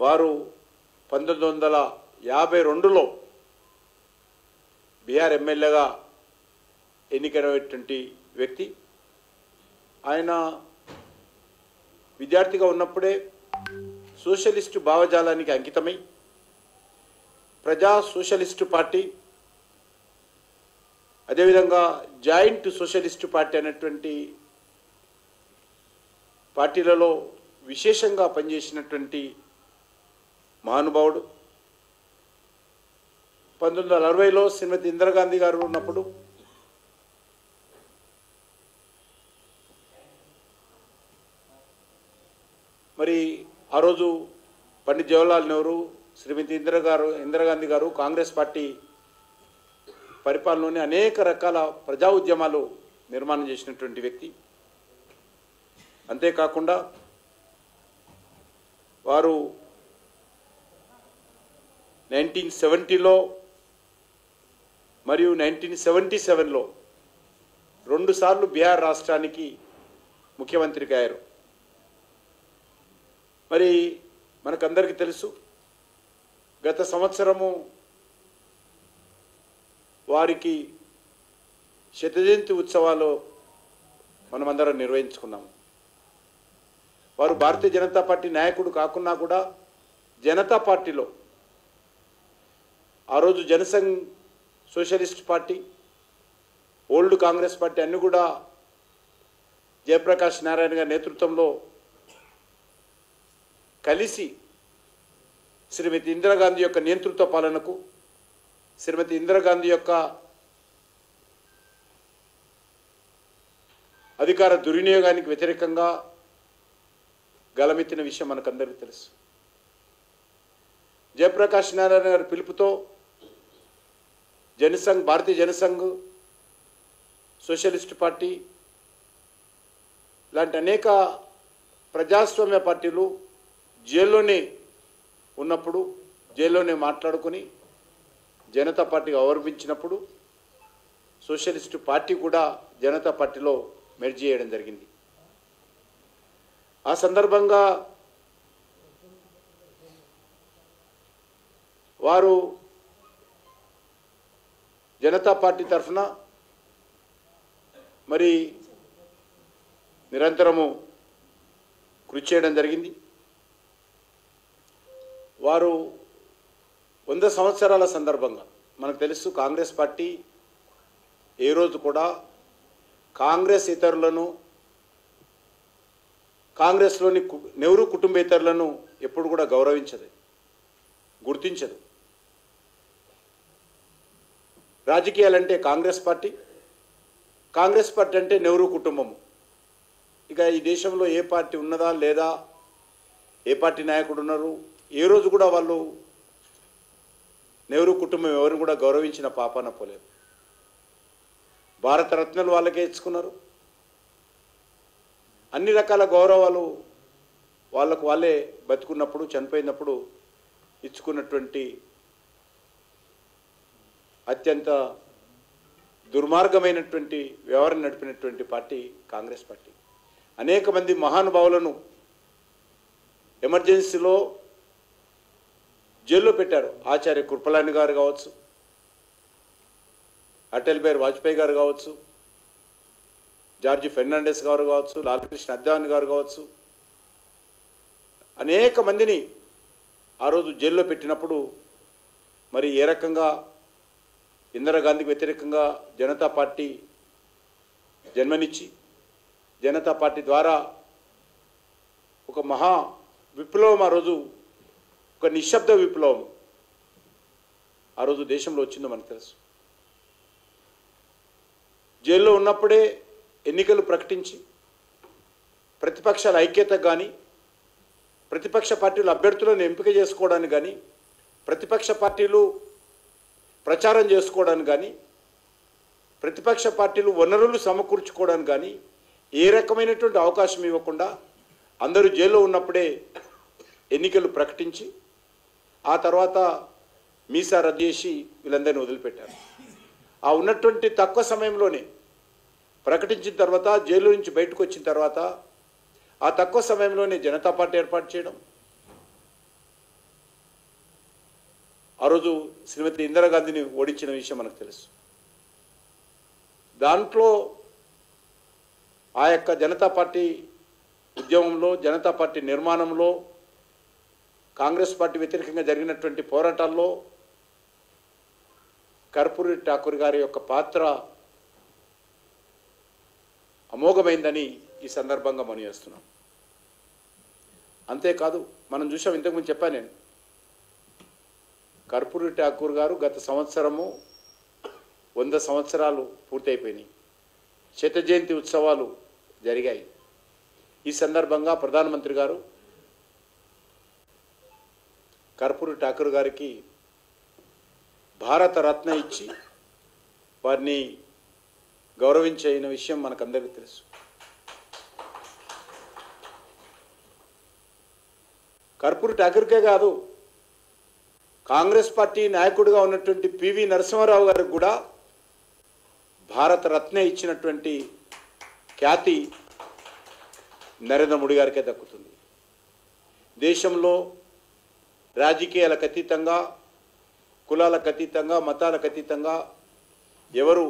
వారు 1952లో బీహార్ ఎమ్మెల్యేగా ఎన్నికైనటువంటి వ్యక్తి. ఆయన విద్యార్థిగా ఉన్నప్పుడే సోషలిస్టు భావజాలానికి అంకితమై ప్రజా సోషలిస్టు పార్టీ, అదేవిధంగా జాయింట్ సోషలిస్టు పార్టీ అనేటువంటి పార్టీలలో విశేషంగా పనిచేసినటువంటి మహానుభావుడు. 1960లో శ్రీమతి ఇందిరాగాంధీ గారు ఉన్నప్పుడు మరి ఆ రోజు పండిత్ జవహర్లాల్ నెహ్రూ, శ్రీమతి ఇందిరాగాంధీ గారు కాంగ్రెస్ పార్టీ పరిపాలనలోని అనేక రకాల ప్రజా ఉద్యమాలు నిర్మాణం చేసినటువంటి వ్యక్తి. అంతేకాకుండా వారు 1970లో మరియు 1977లో 2 సార్లు బీహార్ రాష్ట్రానికి ముఖ్యమంత్రిగా అయ్యారు. మరి మనకందరికీ తెలుసు, గత సంవత్సరము వారికి శతజయంతి ఉత్సవాలు మనమందరం నిర్వహించుకున్నాము. వారు భారతీయ జనతా పార్టీ నాయకుడు కాకున్నా కూడా జనతా పార్టీలో ఆ రోజు Jan Sangh socialist party, old Congress party అన్నీ కూడా జయప్రకాష్ నారాయణ గారి నేతృత్వంలో కలిసి శ్రీమతి ఇందిరాగాంధీ యొక్క నేతృత్వ పాలనకు, శ్రీమతి ఇందిరాగాంధీ యొక్క అధికార దుర్వినియోగానికి వ్యతిరేకంగా గలమెత్తిన విషయం మనకందరికీ తెలుసు. జయప్రకాష్ నారాయణ గారి పిలుపుతో జనసంఘ్, భారతీయ జనసంఘ్, సోషలిస్ట్ పార్టీ లాంటి అనేక ప్రజాస్వామ్య పార్టీలు జైల్లోనే ఉన్నప్పుడు, జైల్లోనే మాట్లాడుకొని జనతా పార్టీగా అవలంబించినప్పుడు సోషలిస్టు పార్టీ కూడా జనతా పార్టీలో మెర్జ్ చేయడం జరిగింది. ఆ సందర్భంగా వారు జనతా పార్టీ తరఫున మరి నిరంతరము కృషి చేయడం జరిగింది. వారు 100 సంవత్సరాల సందర్భంగా మనకు తెలుసు, కాంగ్రెస్ పార్టీ ఏ రోజు కూడా కాంగ్రెస్ ఇతరులను, కాంగ్రెస్లోని నెహ్రూ కుటుంబేతరులను ఎప్పుడు కూడా గౌరవించదు, గుర్తించదు. రాజకీయాలంటే కాంగ్రెస్ పార్టీ, కాంగ్రెస్ పార్టీ అంటే నెహ్రూ కుటుంబము. ఇక ఈ దేశంలో ఏ పార్టీ ఉన్నదా లేదా, ఏ పార్టీ నాయకుడు ఉన్నారు, ఏ రోజు కూడా వాళ్ళు నెహ్రూ కుటుంబం ఎవరిని కూడా గౌరవించిన పాపాన పోలేదు. భారతరత్నాలు వాళ్ళకే ఇచ్చుకున్నారు. అన్ని రకాల గౌరవాలు వాళ్ళకు వాళ్ళే బతుకున్నప్పుడు, చనిపోయినప్పుడు ఇచ్చుకున్నటువంటి అత్యంత దుర్మార్గమైనటువంటి వ్యవహారం నడిపినటువంటి పార్టీ కాంగ్రెస్ పార్టీ. అనేక మంది మహానుభావులను ఎమర్జెన్సీలో జైల్లో పెట్టారు. ఆచార్య కృపలాని గారు కావచ్చు, అటల్ బిహారీ వాజ్పేయి గారు కావచ్చు, జార్జి ఫెర్నాండెస్ గారు కావచ్చు, లాల్కృష్ణ అద్వానీ గారు కావచ్చు, అనేక మందిని ఆ రోజు జైల్లో పెట్టినప్పుడు మరి ఏ రకంగా ఇందిరాగాంధీకి వ్యతిరేకంగా జనతా పార్టీ జన్మనిచ్చి, జనతా పార్టీ ద్వారా ఒక మహా విప్లవం, ఆ రోజు ఒక నిశ్శబ్ద విప్లవం ఆ రోజు దేశంలో వచ్చిందో మనకు తెలుసు. జైల్లో ఉన్నప్పుడే ఎన్నికలు ప్రకటించి ప్రతిపక్షాల ఐక్యత కానీ, ప్రతిపక్ష పార్టీలు అభ్యర్థులను ఎంపిక చేసుకోవడానికి కానీ, ప్రతిపక్ష పార్టీలు ప్రచారం చేసుకోవడానికి కానీ, ప్రతిపక్ష పార్టీలు వనరులు సమకూర్చుకోవడానికి కానీ ఏ రకమైనటువంటి అవకాశం ఇవ్వకుండా అందరూ జైల్లో ఉన్నప్పుడే ఎన్నికలు ప్రకటించి ఆ తర్వాత మీసా రద్దు చేసి వీళ్ళందరినీ వదిలిపెట్టారు. ఆ ఉన్నటువంటి తక్కువ సమయంలోనే ప్రకటించిన తర్వాత, జైలు నుంచి బయటకు వచ్చిన తర్వాత ఆ తక్కువ సమయంలోనే జనతా పార్టీ ఏర్పాటు చేయడం, ఆ రోజు శ్రీమతి ఇందిరాగాంధీని ఓడించిన విషయం మనకు తెలుసు. దాంట్లో ఆ యొక్క జనతా పార్టీ ఉద్యమంలో, జనతా పార్టీ నిర్మాణంలో, కాంగ్రెస్ పార్టీ వ్యతిరేకంగా జరిగినటువంటి పోరాటాల్లో కర్పూరి ఠాకూర్ గారి యొక్క పాత్ర అమోఘమైందని ఈ సందర్భంగా మనం చేస్తున్నాం. అంతేకాదు, మనం చూసాం, ఇంతకుముందు చెప్పాను నేను, కర్పూరి ఠాకూర్ గారు గత సంవత్సరము 100 సంవత్సరాలు పూర్తయిపోయినాయి. శత జయంతి ఉత్సవాలు జరిగాయి. ఈ సందర్భంగా ప్రధానమంత్రి గారు కర్పూరి ఠాకూర్ గారికి భారత రత్న ఇచ్చి వారిని గౌరవించిన విషయం మనకందరికీ తెలుసు. కర్పూరి ఠాకూర్కే కాదు, కాంగ్రెస్ పార్టీ నాయకుడిగా ఉన్నటువంటి పివి నరసింహారావు గారికి కూడా భారత రత్న ఇచ్చినటువంటి ఖ్యాతి నరేంద్ర మోడీ గారికే దక్కుతుంది. దేశంలో రాజకీయాలకు అతీతంగా, కులాలకు అతీతంగా, మతాలకు అతీతంగా ఎవరు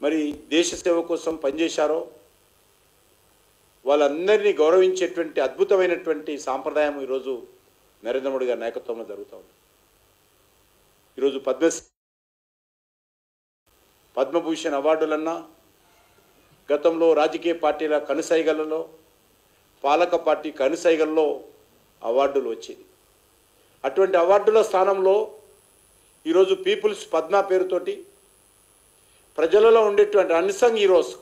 మరి దేశ సేవ కోసం పనిచేశారో వాళ్ళందరినీ గౌరవించేటువంటి అద్భుతమైనటువంటి సాంప్రదాయం ఈరోజు నరేంద్ర మోడీ గారి నాయకత్వంలో జరుగుతూ ఉంది. ఈరోజు పద్మభూషణ్ అవార్డులన్నా, గతంలో రాజకీయ పార్టీల కనుసైగలలో, పాలక పార్టీ కనుసైగల్లో అవార్డులు వచ్చేది. అటువంటి అవార్డుల స్థానంలో ఈరోజు పీపుల్స్ పద్మ పేరుతోటి ప్రజలలో ఉండేటువంటి అన్సంగ్ హీరోస్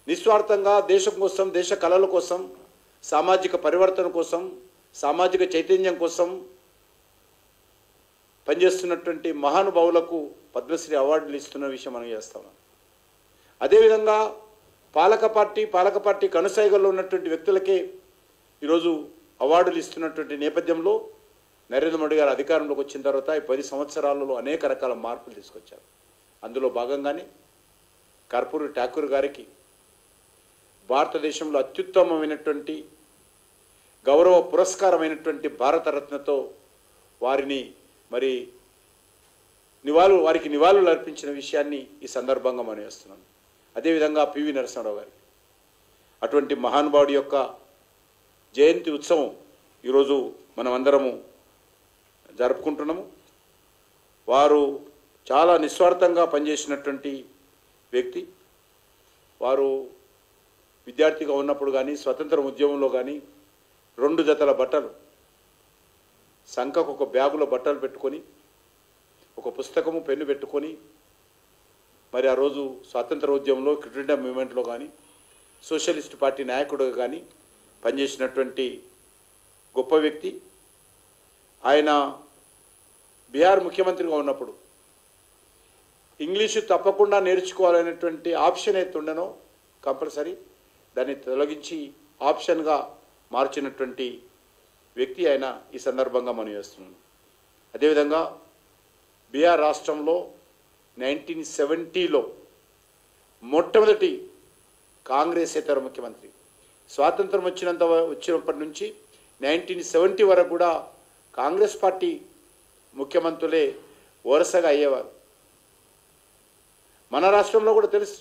నిస్వార్థంగా దేశం కోసం, దేశ కళల కోసం, సామాజిక పరివర్తన కోసం, సామాజిక చైతన్యం కోసం పనిచేస్తున్నటువంటి మహానుభావులకు పద్మశ్రీ అవార్డులు ఇస్తున్న విషయం మనం చేస్తాం. అదేవిధంగా పాలక పార్టీ కనుసైగల్లో ఉన్నటువంటి వ్యక్తులకే ఈరోజు అవార్డులు ఇస్తున్నటువంటి నేపథ్యంలో నరేంద్ర మోడీ గారు అధికారంలోకి వచ్చిన తర్వాత ఈ 10 సంవత్సరాలలో అనేక రకాల మార్పులు తీసుకొచ్చారు. అందులో భాగంగానే కర్పూరి ఠాకూర్ గారికి భారతదేశంలో అత్యుత్తమమైనటువంటి గౌరవ పురస్కారమైనటువంటి భారతరత్నతో వారికి నివాళులు అర్పించిన విషయాన్ని ఈ సందర్భంగా మనం చేస్తున్నాం. అదేవిధంగా పివి నరసింహారావు గారికి అటువంటి మహానుభావుడి యొక్క జయంతి ఉత్సవం ఈరోజు మనం అందరము జరుపుకుంటున్నాము. వారు చాలా నిస్వార్థంగా పనిచేసినటువంటి వ్యక్తి. వారు విద్యార్థిగా ఉన్నప్పుడు కానీ, స్వతంత్ర ఉద్యమంలో కానీ 2 జతల బట్టలు, సంఖకు ఒక బ్యాగులో బట్టలు పెట్టుకొని, ఒక పుస్తకము, పెన్ను పెట్టుకొని మరి ఆ రోజు స్వాతంత్ర ఉద్యమంలో, ఫ్రీడమ్ మూవ్మెంట్లో కానీ, సోషలిస్ట్ పార్టీ నాయకుడుగా కానీ పనిచేసినటువంటి గొప్ప వ్యక్తి. ఆయన బీహార్ ముఖ్యమంత్రిగా ఉన్నప్పుడు ఇంగ్లీషు తప్పకుండా నేర్చుకోవాలనేటువంటి ఆప్షన్ అయితే ఉండనో కంపల్సరీ దాన్ని తొలగించి ఆప్షన్గా మార్చినటువంటి వ్యక్తి ఆయన ఈ సందర్భంగా మనం చేస్తున్నాం. అదేవిధంగా బీహార్ రాష్ట్రంలో 1970లో మొట్టమొదటి కాంగ్రెసేతర ముఖ్యమంత్రి. స్వాతంత్రం వచ్చినప్పటి నుంచి 1970 వరకు కూడా కాంగ్రెస్ పార్టీ ముఖ్యమంత్రులే వరుసగా అయ్యేవారు. మన రాష్ట్రంలో కూడా తెలుసు,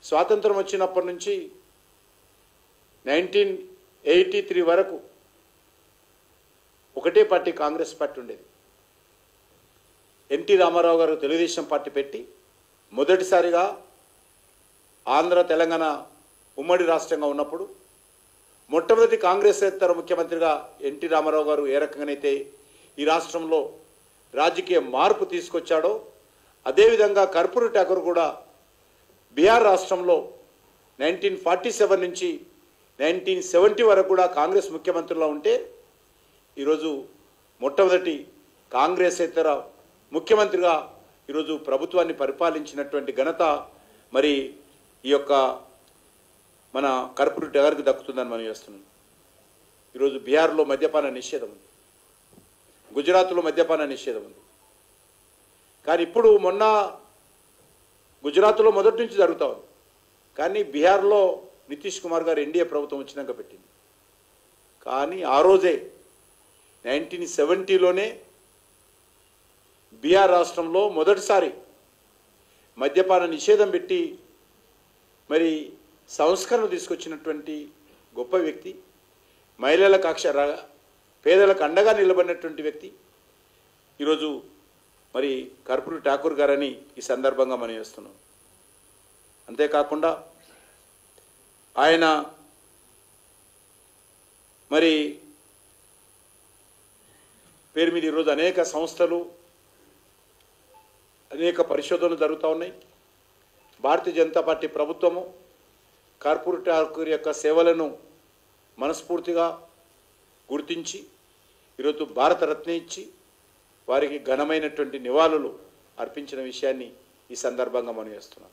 స్వాతంత్రం వచ్చినప్పటి నుంచి 1983 వరకు ఒకటే పార్టీ కాంగ్రెస్ పార్టీ ఉండేది. ఎన్టీ రామారావు గారు తెలుగుదేశం పార్టీ పెట్టి మొదటిసారిగా ఆంధ్ర తెలంగాణ ఉమ్మడి రాష్ట్రంగా ఉన్నప్పుడు మొట్టమొదటి కాంగ్రెసేతర ముఖ్యమంత్రిగా ఎన్టీ రామారావు గారు ఏ రకంగానైతే ఈ రాష్ట్రంలో రాజకీయ మార్పు తీసుకొచ్చాడో అదేవిధంగా కర్పూరి ఠాకూర్ కూడా బీహార్ రాష్ట్రంలో 1947 నుంచి 1970 వరకు కూడా కాంగ్రెస్ ముఖ్యమంత్రిలో ఉంటే ఈరోజు మొట్టమొదటి కాంగ్రెసేతర ముఖ్యమంత్రిగా ఈరోజు ప్రభుత్వాన్ని పరిపాలించినటువంటి ఘనత మరి ఈ యొక్క మన కర్పూరి ఠాకూర్కి దక్కుతుందని మనం చేస్తున్నాం. ఈరోజు బీహార్లో మద్యపాన నిషేధం ఉంది, గుజరాత్లో మద్యపాన నిషేధం ఉంది. కానీ ఇప్పుడు మొన్న గుజరాత్లో మొదటి నుంచి జరుగుతూ ఉంది, కానీ బీహార్లో నితీష్ కుమార్ గారు ఎన్డీఏ ప్రభుత్వం వచ్చినాక పెట్టింది. కానీ ఆ రోజే 1970లోనే బీహార్ రాష్ట్రంలో మొదటిసారి మద్యపాన నిషేధం పెట్టి మరి సంస్కరణ తీసుకొచ్చినటువంటి గొప్ప వ్యక్తి, మహిళలకు పేదలకు అండగా నిలబడినటువంటి వ్యక్తి ఈరోజు మరి కర్పూరి ఠాకూర్ గారని ఈ సందర్భంగా మనం చేస్తున్నాం. అంతేకాకుండా ఆయన మరి పేరు మీద ఈరోజు అనేక సంస్థలు, అనేక పరిశోధనలు జరుగుతూ ఉన్నాయి. భారతీయ జనతా పార్టీ ప్రభుత్వము కర్పూరి ఠాకూర్ యొక్క సేవలను మనస్ఫూర్తిగా గుర్తించి ఈరోజు భారతరత్న ఇచ్చి వారికి ఘనమైనటువంటి నివాళులు అర్పించిన విషయాన్ని ఈ సందర్భంగా మనం చేస్తున్నాం.